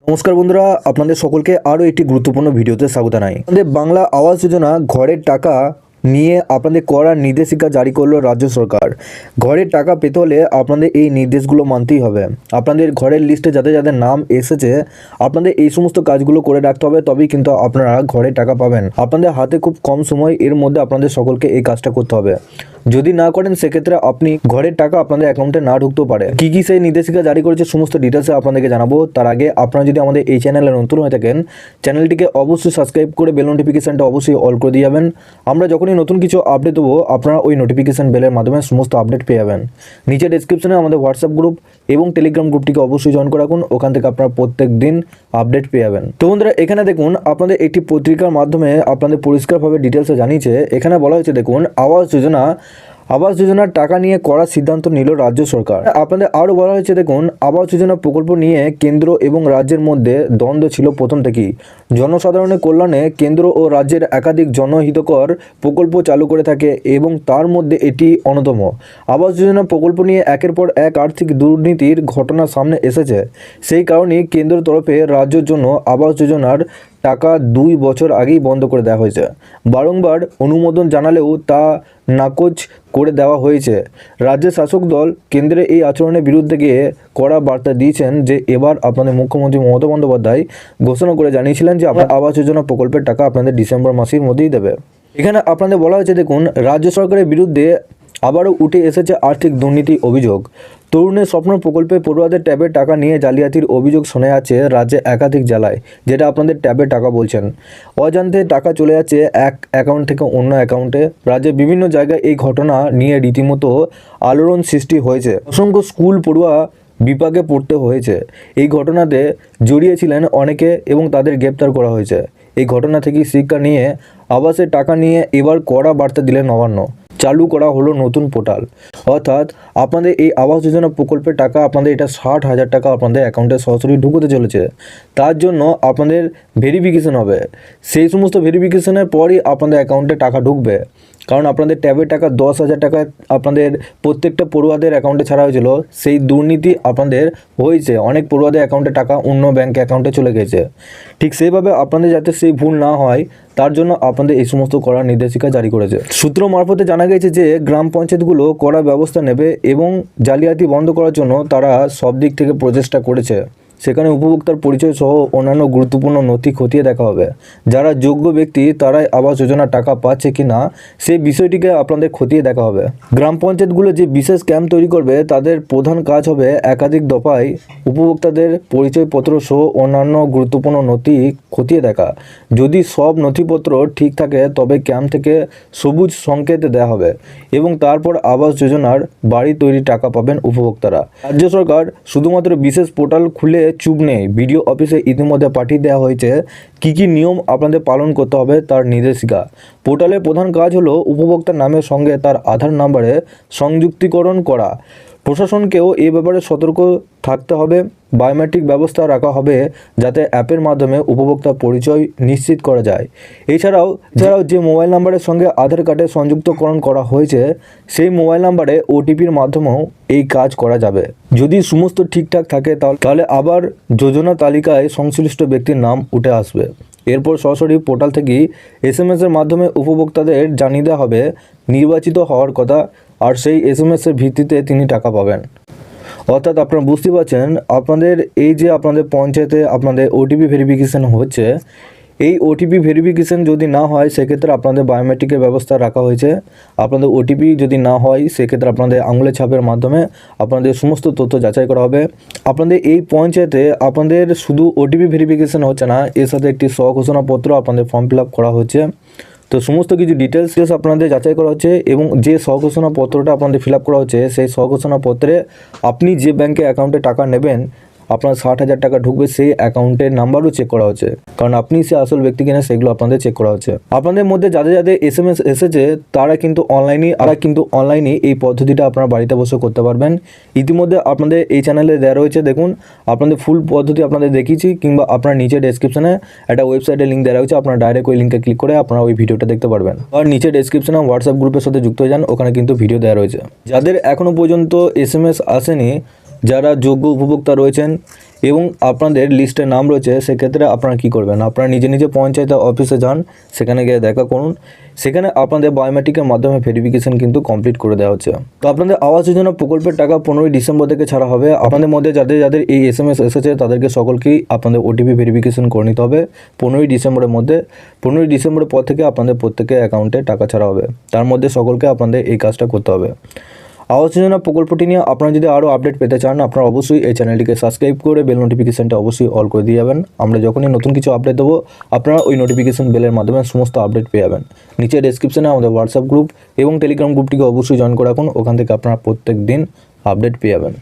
নমস্কার বন্ধুরা, আপনাদের সকলকে আরও একটি গুরুত্বপূর্ণ ভিডিওতে স্বাগত জানাই। আমাদের বাংলা আবাস যোজনা ঘরের টাকা নিয়ে আপনাদের করার নির্দেশিকা জারি করলো রাজ্য সরকার। ঘরের টাকা পেতে হলে আপনাদের এই নির্দেশগুলো মানতেই হবে। আপনাদের ঘরের লিস্টে যাদের যাদের নাম এসেছে আপনাদের এই সমস্ত কাজগুলো করে রাখতে হবে, তবেই কিন্তু আপনারা ঘরের টাকা পাবেন। আপনাদের হাতে খুব কম সময়, এর মধ্যে আপনাদের সকলকে এই কাজটা করতে হবে। যদি না করেন সেক্ষেত্রে আপনি ঘরের টাকা আপনাদের অ্যাকাউন্টে না ঢুকতেও পারে। কি কি সেই নির্দেশিকা জারি করেছে সমস্ত ডিটেলসে আপনাদেরকে জানাবো। তার আগে আপনারা যদি আমাদের এই চ্যানেলে নতুন হয়ে থাকেন, চ্যানেলটিকে অবশ্যই সাবস্ক্রাইব করে বেল নোটিফিকেশনটা অবশ্যই অল করে দিয়ে যাবেন। আমরা যখনই নতুন কিছু আপডেট দেবো আপনারা ওই নোটিফিকেশন বেলের মাধ্যমে সমস্ত আপডেট পেয়ে যাবেন। নিচে ডেসক্রিপশনে আমাদের হোয়াটসঅ্যাপ গ্রুপ এবং টেলিগ্রাম গ্রুপটিকে অবশ্যই জয়েন করে রাখুন, ওখান থেকে আপনারা প্রত্যেক দিন আপডেট পেয়ে যাবেন। তো বন্ধুরা, এখানে দেখুন আপনাদের একটি পত্রিকার মাধ্যমে আপনাদের পরিষ্কারভাবে ডিটেলসে জানিয়েছে। এখানে বলা হয়েছে দেখুন, আবাস যোজনার টাকা নিয়ে করার সিদ্ধান্ত নিল রাজ্য সরকার। আপনাদের আরও বলা হয়েছে দেখুন, আবাস যোজনা প্রকল্প নিয়ে কেন্দ্র এবং রাজ্যের মধ্যে দ্বন্দ্ব ছিল প্রথম থেকেই। জনসাধারণের কল্যাণে কেন্দ্র ও রাজ্যের একাধিক জনহিতকর প্রকল্প চালু করে থাকে এবং তার মধ্যে এটি অন্যতম। আবাস যোজনা প্রকল্প নিয়ে একের পর এক আর্থিক দুর্নীতির ঘটনা সামনে এসেছে। সেই কারণেই কেন্দ্রের তরফে রাজ্যের জন্য আবাস যোজনার টাকা 2 বছর আগেই বন্ধ করে দেওয়া হয়েছে। বারংবার অনুমোদন জানালেও তা নাকচ করে দেওয়া হয়েছে। রাজ্যের শাসক দল কেন্দ্রের এই আচরণের বিরুদ্ধে গিয়ে কড়া বার্তা দিয়েছেন যে এবার আপনাদের মুখ্যমন্ত্রী মমতা বন্দ্যোপাধ্যায় ঘোষণা করে জানিয়েছিলেন যে আপনার আবাস যোজনা প্রকল্পের টাকা আপনাদের ডিসেম্বর মাসের মধ্যেই দেবে। এখানে আপনাদের বলা হয়েছে দেখুন, রাজ্য সরকারের বিরুদ্ধে আবারও উঠে এসেছে আর্থিক দুর্নীতি অভিযোগ। তরুণের স্বপ্ন প্রকল্পে পড়ুয়াদের ট্যাবের টাকা নিয়ে জালিয়াতির অভিযোগ শোনা যাচ্ছে রাজ্যে একাধিক জেলায়, যেটা আপনাদের ট্যাবের টাকা বলছেন। অজান্তে টাকা চলে যাচ্ছে এক অ্যাকাউন্ট থেকে অন্য অ্যাকাউন্টে। রাজ্যের বিভিন্ন জায়গায় এই ঘটনা নিয়ে রীতিমতো আলোড়ন সৃষ্টি হয়েছে। অসংখ্য স্কুল পড়ুয়া বিপাকে পড়তে হয়েছে। এই ঘটনাতে জড়িয়েছিলেন অনেকে এবং তাদের গ্রেপ্তার করা হয়েছে। এই ঘটনা থেকেই শিক্ষা নিয়ে আবাসের টাকা নিয়ে এবার কড়া বার্তা দিলেন নবান্ন। চালু করা হলো নতুন পোর্টাল, অর্থাৎ আপনাদের এই আবাস যোজনা প্রকল্পের টাকা আপনাদের এটা 60,000 টাকা আপনাদের অ্যাকাউন্টে সরাসরি ঢুকতে চলেছে। তার জন্য আপনাদের ভেরিফিকেশন হবে। সেই সমস্ত ভেরিফিকেশনের পরই আপনাদের অ্যাকাউন্টে টাকা ঢুকবে। কারণ আপনাদের ট্যাবের টাকা 10,000 টাকা আপনাদের প্রত্যেকটা পড়ুয়াদের অ্যাকাউন্টে ছাড়া হয়েছিল। সেই দুর্নীতি আপনাদের হয়েছে, অনেক পড়ুয়াদের অ্যাকাউন্টে টাকা অন্য ব্যাঙ্ক অ্যাকাউন্টে চলে গেছে। ঠিক সেইভাবে আপনাদের যাতে সেই ভুল না হয় তার জন্য আপনাদের এই সমস্ত করার নির্দেশিকা জারি করেছে। সূত্র মারফতে জানা গেছে যে গ্রাম পঞ্চায়েতগুলো কড়া ব্যবস্থা নেবে এবং জালিয়াতি বন্ধ করার জন্য তারা সব দিক থেকে প্রচেষ্টা করেছে। সেখানে উপভোক্তার পরিচয় সহ অন্যান্য গুরুত্বপূর্ণ নথি খতিয়ে দেখা হবে। যারা যোগ্য ব্যক্তি তারাই আবাস যোজনার টাকা পাচ্ছে কি না সেই বিষয়টিকে আপনাদের খতিয়ে দেখা হবে। গ্রাম পঞ্চায়েতগুলো যে বিশেষ ক্যাম্প তৈরি করবে তাদের প্রধান কাজ হবে একাধিক দফায় উপভোক্তাদের পরিচয়পত্র সহ অন্যান্য গুরুত্বপূর্ণ নথি খতিয়ে দেখা। যদি সব নথিপত্র ঠিক থাকে তবে ক্যাম্প থেকে সবুজ সংকেত দেওয়া হবে এবং তারপর আবাস যোজনার বাড়ি তৈরির টাকা পাবেন উপভোক্তারা। রাজ্য সরকার শুধুমাত্র বিশেষ পোর্টাল খুলে চুপ নেই, বিডিও অফিসে ইতিমধ্যে পাঠিয়ে দেওয়া হয়েছে কি কি নিয়ম আপনাদের পালন করতে হবে তার নির্দেশিকা। পোর্টালের প্রধান কাজ হলো উপভোক্তার নামের সঙ্গে তার আধার নাম্বারে সংযুক্তিকরণ করা। প্রশাসনকেও এ ব্যাপারে সতর্ক থাকতে হবে। বায়োমেট্রিক ব্যবস্থা রাখা হবে যাতে অ্যাপের মাধ্যমে উপভোক্তার পরিচয় নিশ্চিত করা যায়। এছাড়াও যে মোবাইল নাম্বারের সঙ্গে আধার কার্ডের সংযুক্তকরণ করা হয়েছে সেই মোবাইল নাম্বারে ওটিপির মাধ্যমেও এই কাজ করা যাবে। যদি সমস্ত ঠিকঠাক থাকে তাহলে আবার যোজনা তালিকায় সংশ্লিষ্ট ব্যক্তির নাম উঠে আসবে। এরপর সরাসরি পোর্টাল থেকেই SMS-এর মাধ্যমে উপভোক্তাদের জানিয়ে দেওয়া হবে নির্বাচিত হওয়ার কথা, আর সেই SMS-এর ভিত্তিতে তিনি টাকা পাবেন। অর্থাৎ আপনারা বুঝতে পারছেন আপনাদের এই যে আপনাদের পঞ্চায়েতে আপনাদের ওটিপি ভেরিফিকেশান হচ্ছে, এই ওটিপি ভেরিফিকেশান যদি না হয় সেক্ষেত্রে আপনাদের বায়োমেট্রিকের ব্যবস্থা রাখা হয়েছে। আপনাদের ওটিপি যদি না হয় সেক্ষেত্রে আপনাদের আঙুলের ছাপের মাধ্যমে আপনাদের সমস্ত তথ্য যাচাই করা হবে। আপনাদের এই পঞ্চায়েতে আপনাদের শুধু ওটিপি ভেরিফিকেশান হচ্ছে না, এর সাথে একটি স্বঘোষণাপত্র আপনাদের ফর্ম ফিল আপ করা হচ্ছে। তো সমস্ত কিছু ডিটেলস আপনাদের যাচাই করা হচ্ছে এবং যে স্বঘোষণাপত্রটা আপনাদের ফিল আপ করা হচ্ছে সেই স্বঘোষণাপত্রে আপনি যে ব্যাংকে অ্যাকাউন্টে টাকা নেবেন আপনার 60,000 টাকা ঢুকবে সেই অ্যাকাউন্টের নাম্বারও চেক করা হচ্ছে, কারণ আপনি সে আসল ব্যক্তি কিনা সেগুলো আপনাদের চেক করা হচ্ছে। আপনাদের মধ্যে যাদের যাদের SMS এসেছে তারা কিন্তু অনলাইনে এই পদ্ধতিটা আপনারা বাড়িতে বসে করতে পারবেন। ইতিমধ্যে আপনাদের এই চ্যানেলে দেওয়া রয়েছে, দেখুন আপনাদের ফুল পদ্ধতি আপনাদের দেখিয়েছি, কিংবা আপনার নিচে ডেসক্রিপশনে একটা ওয়েবসাইটের লিঙ্ক দেওয়া রয়েছে, আপনারা ডাইরেক্ট ওই লিঙ্কে ক্লিক করে আপনারা ওই ভিডিওটা দেখতে পারবেন। আর নিচে ডেসক্রিপশনে হোয়াটসঅ্যাপ গ্রুপের সাথে যুক্ত হয়ে যান, ওখানে কিন্তু ভিডিও দেওয়া রয়েছে। যাদের এখনও পর্যন্ত SMS আসেনি যারা যোগ্য উপভোক্তা রয়েছেন এবং আপনাদের লিস্টে নাম রয়েছে, সেক্ষেত্রে আপনারা কী করবেন, আপনারা নিজে নিজে পঞ্চায়েত অফিসে যান, সেখানে গিয়ে দেখা করুন। সেখানে আপনাদের বায়োমেট্রিকের মাধ্যমে ভেরিফিকেশন কিন্তু কমপ্লিট করে দেওয়া হচ্ছে। তো আপনাদের আবাস যোজনা প্রকল্পের টাকা 15ই ডিসেম্বর থেকে ছাড়া হবে। আপনাদের মধ্যে যাদের যাদের এই SMS এসেছে তাদেরকে সকলকেই আপনাদের OTP ভেরিফিকেশন করে নিতে হবে 15ই ডিসেম্বরের মধ্যে। 15ই ডিসেম্বরের পর থেকে আপনাদের প্রত্যেকের অ্যাকাউন্টে টাকা ছাড়া হবে। তার মধ্যে সকলকে আপনাদের এই কাজটা করতে হবে। আবাস যোজনা প্রকল্পটি নিয়ে আপনারা যদি আরও আপডেট পেতে চান, আপনারা অবশ্যই এই চ্যানেলটিকে সাবস্ক্রাইব করে বেল নোটিফিকেশানটা অবশ্যই অল করে দিয়ে যাবেন। আমরা যখনই নতুন কিছু আপডেট দেবো, আপনারা ওই নোটিফিকেশন বেলের মাধ্যমে সমস্ত আপডেট পেয়ে যাবেন। নিচে ডেসক্রিপশনে আমাদের হোয়াটসঅ্যাপ গ্রুপ এবং টেলিগ্রাম গ্রুপটিকে অবশ্যই জয়েন করে রাখুন, ওখান থেকে আপনারা প্রত্যেক দিন আপডেট পেয়ে যাবেন।